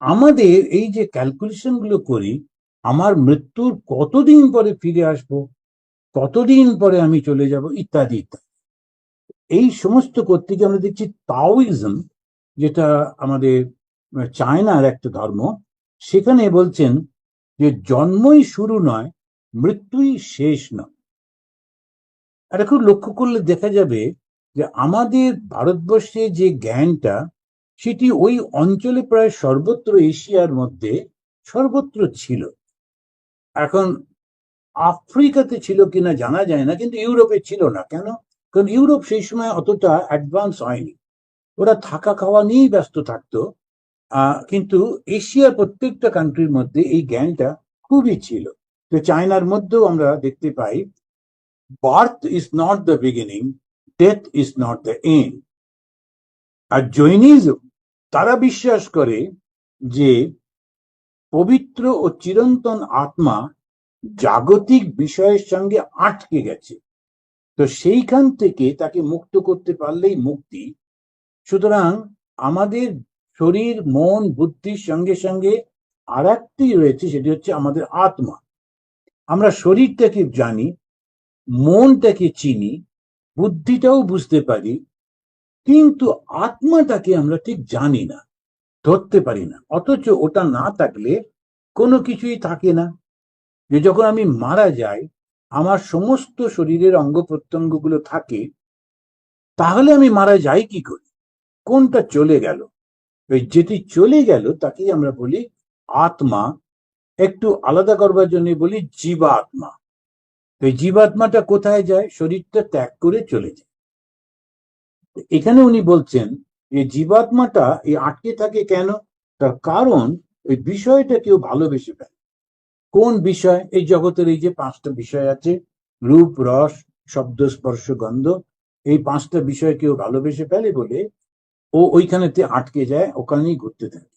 আমাদের এই যে ক্যালকুলেশন গুলো করি, আমার মৃত্যুর কতদিন পরে ফিরে আসবো, কতদিন পরে আমি চলে যাব, ইত্যাদি ইত্যাদি, এই সমস্ত করতে গিয়ে আমরা দেখছি তাওইজম, যেটা আমাদের চায়নার একটা ধর্ম, সেখানে বলছেন যে জন্মই শুরু নয়, মৃত্যুই শেষ নয়। এটা খুব লক্ষ্য করলে দেখা যাবে যে আমাদের ভারতবর্ষে যে জ্ঞানটা, সেটি ওই অঞ্চলে প্রায় সর্বত্র, এশিয়ার মধ্যে সর্বত্র ছিল। এখন আফ্রিকাতে ছিল কিনা জানা যায় না, কিন্তু ইউরোপে ছিল না। কেন? কারণ ইউরোপ সেই সময় অতটা অ্যাডভান্স হয়নি, ওরা থাকা খাওয়া নিয়েই ব্যস্ত থাকতো। কিন্তু এশিয়ার প্রত্যেকটা কান্ট্রির মধ্যে এই জ্ঞানটা খুবই ছিল। তো চায়নার মধ্যেও আমরা দেখতে পাই, birth is not the beginning, death is not the end. আর জৈনিজম, তারা বিশ্বাস করে যে পবিত্র ও চিরন্তন আত্মা জাগতিক বিষয়ের সঙ্গে আটকে গেছে, তো সেইখান থেকে তাকে মুক্ত করতে পারলেই মুক্তি। সুতরাং আমাদের শরীর, মন, বুদ্ধির সঙ্গে সঙ্গে আর একটি রয়েছে, সেটি হচ্ছে আমাদের আত্মা। আমরা শরীরটাকে জানি, মনটাকে চিনি, বুদ্ধিটাও বুঝতে পারি, কিন্তু আত্মাটাকে আমরা ঠিক জানি না, ধরতে পারি না। অথচ ওটা না থাকলে কোনো কিছুই থাকে না। যে যখন আমি মারা যাই, আমার সমস্ত শরীরের অঙ্গ প্রত্যঙ্গগুলো থাকে, তাহলে আমি মারা যাই কি করে? কোনটা চলে গেল? ওই যেটি চলে গেল তাকেই আমরা বলি আত্মা। একটু আলাদা করবার জন্য বলি জীবাত্মা। তো এই জীবাত্মাটা কোথায় যায়? শরীরটা ত্যাগ করে চলে যায়। এখানে উনি বলছেন যে জীবাত্মাটা এই আটকে থাকে কেন? তার কারণ ওই বিষয়টা কেউ ভালোবেসে ফেলে। কোন বিষয়? এই জগতের এই যে পাঁচটা বিষয় আছে, রূপ, রস, শব্দ, স্পর্শ, গন্ধ, এই পাঁচটা বিষয় কেউ ভালোবেসে ফেলে বলে ও ওইখানেতে আটকে যায়, ওখানেই ঘুরতে থাকে।